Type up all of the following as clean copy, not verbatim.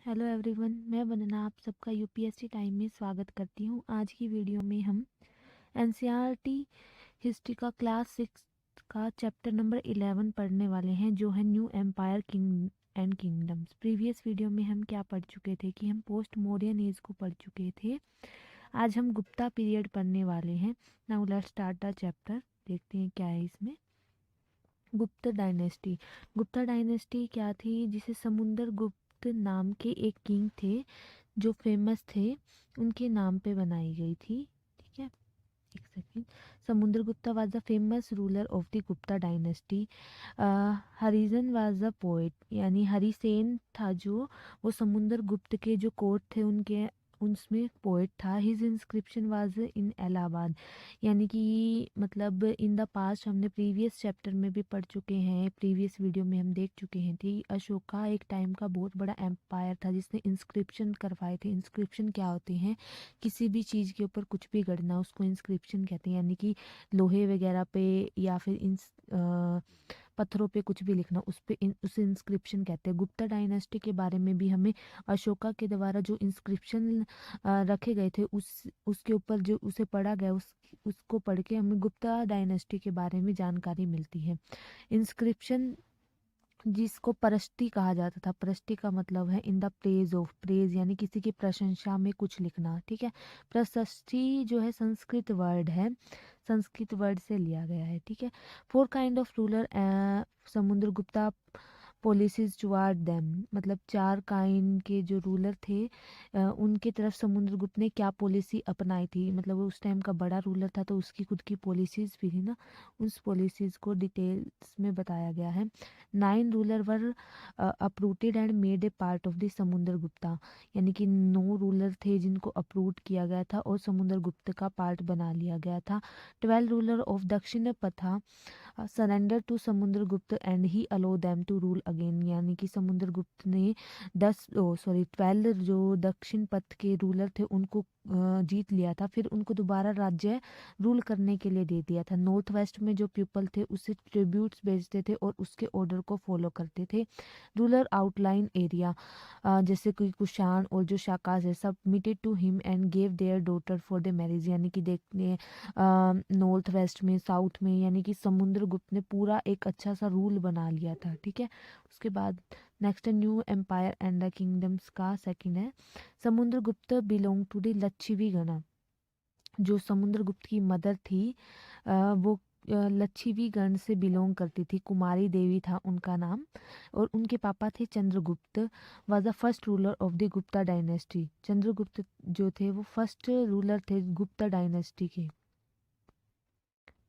Hello everyone, मैं वंदना आप सबका यूपीएससी टाइम में स्वागत करती हूँ। आज की वीडियो में हम एनसीईआरटी हिस्ट्री का क्लास 6 का चैप्टर नंबर 11 पढ़ने वाले हैं, जो है new empire king and kingdoms. Previous video में हम क्या पढ़ चुके थे कि हम पोस्ट मौर्यन एज को पढ़ चुके थे। आज हम गुप्ता पीरियड पढ़ने वाले हैं। Now let's start the chapter. देखते हैं क्या है इसमें। गुप्ता डायनेस्टी क्या थी? जिसे समुंदर गुप्त नाम के एक किंग थे जो फेमस थे, उनके नाम पे बनाई गई थी। ठीक है, एक second. Samudragupta was the famous ruler of the Gupta dynasty. Harijan was the poet, यानी हरिसेन था जो वो समुद्रगुप्त के जो कोर्ट थे उनके उसमें पोएट था। His inscription was in Allahabad, यानी कि मतलब इन द पास्ट हमने प्रीवियस चैप्टर में भी पढ़ चुके हैं, प्रीवियस वीडियो में हम देख चुके हैं कि अशोका एक टाइम का बहुत बड़ा एम्पायर था जिसने इंस्क्रिप्शन करवाए थे। इंस्क्रिप्शन क्या होते हैं? किसी भी चीज़ के ऊपर कुछ भी गढ़ना, उसको इंस्क्रिप्शन कहते हैं, यानी कि लोहे वगैरह पे या फिर पत्थरों पे कुछ भी लिखना, उस पे उसे इंस्क्रिप्शन कहते हैं। गुप्ता डायनेस्टी के बारे में भी हमें अशोका के द्वारा जो इंस्क्रिप्शन रखे गए थे उसके ऊपर जो उसे पढ़ा गया उसको पढ़ के हमें गुप्ता डायनेस्टी के बारे में जानकारी मिलती है। इंस्क्रिप्शन जिसको परस्ती कहा जाता था, परस्ती का मतलब है in the praise of, praise यानी किसी की प्रशंसा में कुछ लिखना। ठीक है, प्रशस्ति जो है संस्कृत वर्ड है, संस्कृत वर्ड से लिया गया है। ठीक है, 4 kind of ruler Samudragupta policies toward them, मतलब 4 काइंड के जो रूलर थे उनके तरफ समुद्रगुप्त ने क्या पॉलिसी अपनाई थी। मतलब वो उस टाइम का बड़ा रूलर था तो उसकी खुद की पॉलिसीज भी थी ना, उस पॉलिसीज को डिटेल्स में बताया गया है। 9 ruler were uprooted and made a part of the Samudragupta, यानी कि 9 रूलर थे जिनको अपरूट किया गया था और समुद्रगुप्त का पार्ट बना लिया गया था। 12 ruler of Dakshinapatha surrender to Samudragupta and he allow them to rule again, यानी कि समुद्रगुप्त ने 12 जो दक्षिण पथ के रूलर थे उनको जीत लिया था, फिर उनको दोबारा राज्य रूल करने के लिए दे दिया था। नॉर्थ वेस्ट में जो पीपल थे उससे ट्रिब्यूट्स भेजते थे और उसके ऑर्डर को फॉलो करते थे। रूलर आउटलाइन एरिया जैसे कि कुषाण और जो शाकाज है, submitted to him and gave their daughter for the marriage, यानी कि देखने नॉर्थ वेस्ट में, साउथ में, यानी कि समुद्रगुप्त ने पूरा एक अच्छा सा रूल बना लिया था। ठीक है, उसके बाद नेक्स्ट है new empire and the kingdoms का सेकंड है। Samudragupta belong to the Lichchhavi गण, जो समुद्रगुप्त की मदर थी वो लच्छवी गण से बिलोंग करती थी। कुमारी देवी था उनका नाम, और उनके पापा थे Chandragupta, was the first ruler of the Gupta dynasty. Chandragupta जो थे वो फर्स्ट रूलर थे गुप्ता डायनेस्टी के।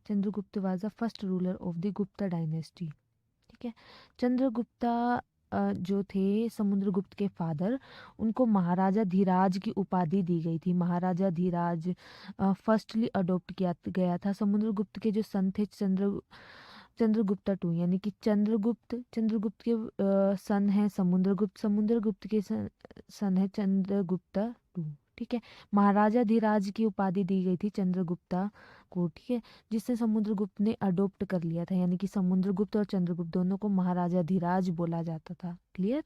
Chandragupta was the first ruler of the Gupta dynasty. ठीक है, चंद्रगुप्ता जो थे समुद्रगुप्त के फादर, उनको महाराजा धीराज की उपाधि दी गई थी। महाराजा धीराज फर्स्टली अडॉप्ट किया गया था। समुद्रगुप्त के जो सन थे चंद्रगुप्ता टू, यानी कि चंद्रगुप्त के सन है समुद्रगुप्त, समुद्रगुप्त के सन है चंद्रगुप्ता टू। ठीक है, महाराजा धीराज की उपाधि दी गई थी चंद्रगुप्ता को। ठीक है, जिससे समुद्रगुप्त ने अडॉप्ट कर लिया था, यानी कि समुद्रगुप्त और चंद्रगुप्त दोनों को महाराजा धीराज बोला जाता था। Clear?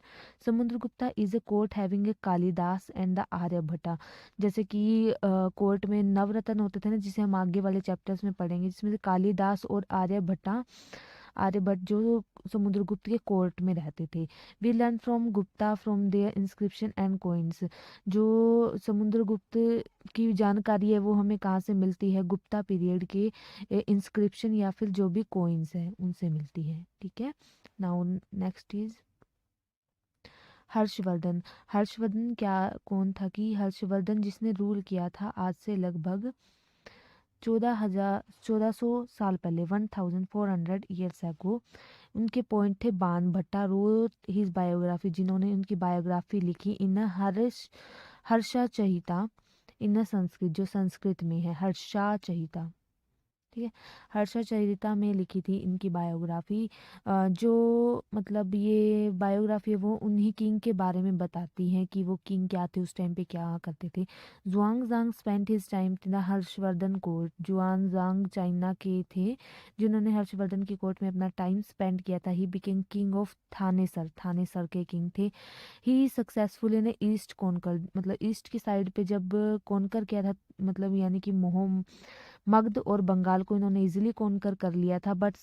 Samudragupta is a court having a Kalidas and the Aryabhatta, जैसे कि कोर्ट में नवरत्न होते थे ना, जिसे हम आगे वाले चैप्टर्स में पढ़ेंगे, जिसमें से कालिदास और आर्यभट्ट जो समुद्रगुप्त के कोर्ट में रहते थे। We learn from Gupta from their inscription and coins, जो समुद्रगुप्त की जानकारी है वो हमें कहाँ से मिलती है? गुप्ता पीरियड के इंस्क्रिप्शन या फिर जो भी कोइंस है उनसे मिलती है। ठीक है, now next is Harshvardhan. Harshvardhan क्या कौन था? कि हर्षवर्धन जिसने रूल किया था आज से लगभग 1400 साल पहले, 1400 ईयर्स एगो। उनके पॉइंट थे बाण भट्टा रोट हिज बायोग्राफी, जिन्होंने उनकी बायोग्राफी लिखी इन हर्षा चहिता इन संस्कृत, जो संस्कृत में है हर्षा चहिता। ठीक है। हर्षचरिता में लिखी थी इनकी बायोग्राफी। जो मतलब ये बायोग्राफी है वो उन्हीं किंग के बारे में बताती है कि वो किंग क्या थे, उस टाइम पे क्या करते थे। Xuanzang spent his time in the Harshvardhan court. Xuanzang China के थे जिन्होंने हर्षवर्धन की कोर्ट में अपना टाइम स्पेंड किया था। He became king of Thanesar, Thanesar के किंग थे। ही सक्सेसफुल इन ईस्ट कोनकर, मतलब ईस्ट की साइड पे जब कोनकर किया था, मतलब यानी कि मोहम मगध और बंगाल को इन्होंने इजीली कॉन्कर कर लिया था। बट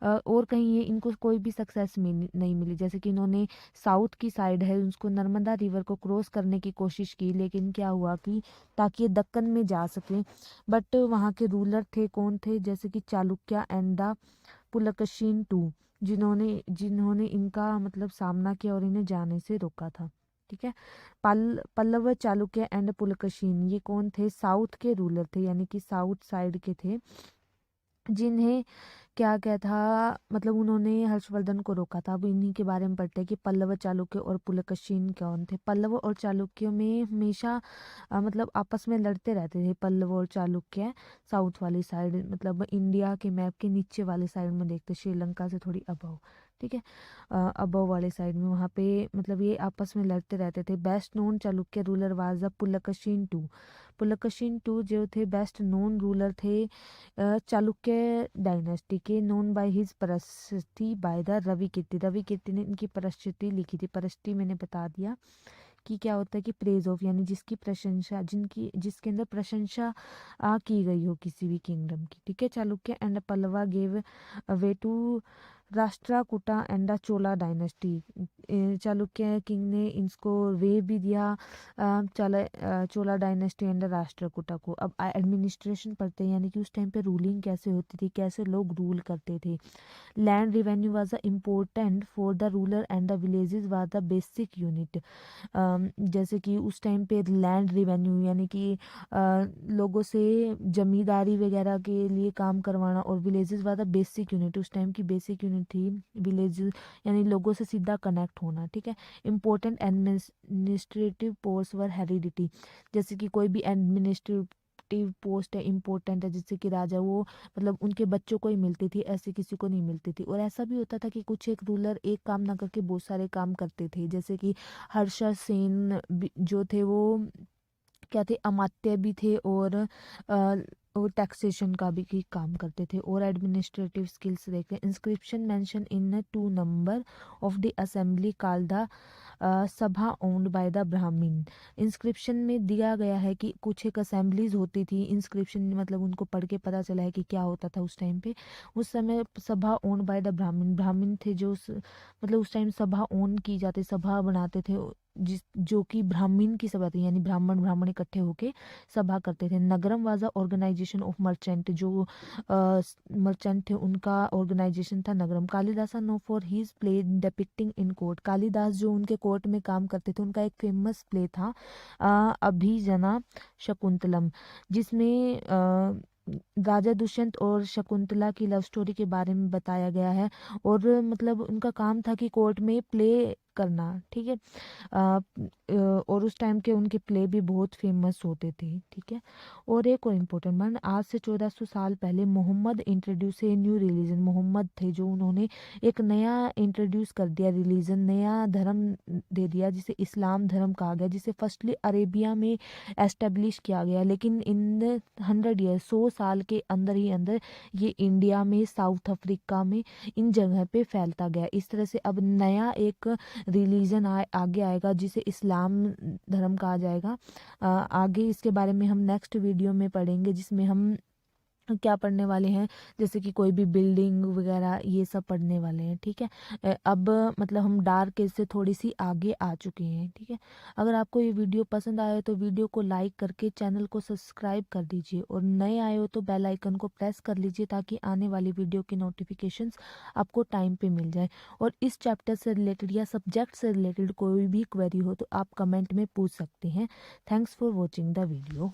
और कहीं ये इनको कोई भी सक्सेस नहीं मिली। जैसे कि इन्होंने साउथ की साइड है उसको नर्मदा रिवर को क्रॉस करने की कोशिश की, लेकिन क्या हुआ कि ताकि ये दक्कन में जा सके, बट वहाँ के रूलर थे कौन थे, जैसे कि Chalukya and the Pulakeshin to, जिन्होंने जिन्होंने इनका मतलब सामना किया और इन्हें जाने से रोका था। ठीक है। पल्लव, चालुक्य एंड पुलकशिन ये कौन थे, साउथ के रूलर थे, यानी कि साउथ साइड के थे, जिन्हें क्या क्या था, मतलब उन्होंने हर्षवर्धन को रोका था। अब इन्हीं के बारे में पढ़ते हैं कि पल्लव, चालुक्य और पुलकशिन कौन थे। पल्लव और चालुक्य में हमेशा मतलब आपस में लड़ते रहते थे पल्लव और चालुक्य। साउथ वाली साइड, मतलब इंडिया के मैप के नीचे वाले साइड में देखते, श्रीलंका से थोड़ी अबव, ठीक है, अबव वाले साइड में, वहाँ पे मतलब ये आपस में लड़ते रहते थे। Best known Chalukya ruler was the Pulakeshin two. Pulakeshin two जो थे बेस्ट नोन रूलर थे चालुक्य डायनेस्टी के, known by his prashasti by the Ravi Kirti. Ravi Kirti ने इनकी परस्ती लिखी थी। परस्ती मैंने बता दिया कि क्या होता है कि प्रेज ऑफ, यानी जिसकी प्रशंसा, जिसके अंदर प्रशंसा की गई हो किसी भी किंगडम की। ठीक है। Chalukya and Pallava gave way to Rashtrakuta and the Chola dynasty. Chalukya king ने इसको वे भी दिया चोला डायनेस्टी एंड राष्ट्रकूटा को। अब एडमिनिस्ट्रेशन पढ़ते हैं, यानी कि उस टाइम पे रूलिंग कैसे होती थी, कैसे लोग रूल करते थे। Land revenue was important for the ruler and the villages was the basic unit. जैसे कि उस टाइम पे लैंड रिवेन्यू यानी कि लोगों से जमींदारी वगैरह के लिए काम करवाना, और villages was the basic unit, उस टाइम की बेसिक यूनिट थी विलेज, यानी लोगों से सीधा कनेक्ट होना। ठीक है। इम्पोर्टेंट एडमिनिस्ट्रेटिव पोस्ट वर हेरिडिटी। जैसे कि कोई भी एडमिनिस्ट्रेटिव पोस्ट है, इम्पोर्टेंट है, जैसे कि राजा, वो मतलब उनके बच्चों को ही मिलती थी, ऐसे किसी को नहीं मिलती थी। और ऐसा भी होता था कि कुछ एक रूलर एक काम ना करके बहुत सारे काम करते थे। जैसे कि हर्षा सेन जो थे वो क्या थे, अमात्य भी थे, और टैक्सेशन का भी काम करते थे। और एडमिनिस्ट्रेटिव स्किल्स देखते हैं। Inscription mention in 2 number of the assembly called the sabha owned by the Brahmin. Inscription में दिया गया है कि कुछ एक असेंबलीज होती थी। इंस्क्रिप्शन मतलब उनको पढ़ के पता चला है कि क्या होता था उस टाइम पे। उस समय सभा ओन्ड बाय द ब्राह्मीण, ब्राह्मण थे जो मतलब उस टाइम सभा ओन की जाती, सभा बनाते थे, जिस जो कि ब्राह्मण की सभा थी, यानी ब्राह्मण ब्राह्मण इकट्ठे होके सभा करते थे। Nagaram was organization of merchant, जो मर्चेंट थे उनका ऑर्गेनाइजेशन था नगरम। Kalidas known for his play depicting in court. Kalidas जो उनके कोर्ट में काम करते थे, उनका एक फेमस प्ले था अभिजना शकुंतलम, जिसमें राजा दुष्यंत और शकुंतला की लव स्टोरी के बारे में बताया गया है। और मतलब उनका काम था कि कोर्ट में प्ले करना। ठीक है। और उस टाइम के उनके प्ले भी बहुत फेमस होते थे। ठीक है। और एक और इम्पोर्टेंट वन, आज से 1400 साल पहले Muhammad introduce a new religion. Muhammad थे जो उन्होंने एक नया इंट्रोड्यूस कर दिया रिलीजन, नया धर्म दे दिया, जिसे इस्लाम धर्म कहा गया, जिसे फर्स्टली अरेबिया में एस्टेब्लिश किया गया, लेकिन इन 100 ईयर 100 साल के अंदर ही अंदर ये इंडिया में, साउथ अफ्रीका में, इन जगह पे फैलता गया। इस तरह से अब नया एक रिलीजन आगे आएगा जिसे इस्लाम धर्म कहा जाएगा। आगे इसके बारे में हम नेक्स्ट वीडियो में पढ़ेंगे, जिसमें हम क्या पढ़ने वाले हैं, जैसे कि कोई भी बिल्डिंग वगैरह ये सब पढ़ने वाले हैं। ठीक है। अब मतलब हम डार्क एज से थोड़ी सी आगे आ चुके हैं। ठीक है। अगर आपको ये वीडियो पसंद आया तो वीडियो को लाइक करके चैनल को सब्सक्राइब कर दीजिए, और नए आए हो तो बेल आइकन को प्रेस कर लीजिए ताकि आने वाली वीडियो की नोटिफिकेशंस आपको टाइम पे मिल जाए। और इस चैप्टर से रिलेटेड या सब्जेक्ट से रिलेटेड कोई भी क्वेरी हो तो आप कमेंट में पूछ सकते हैं। Thanks for watching the video.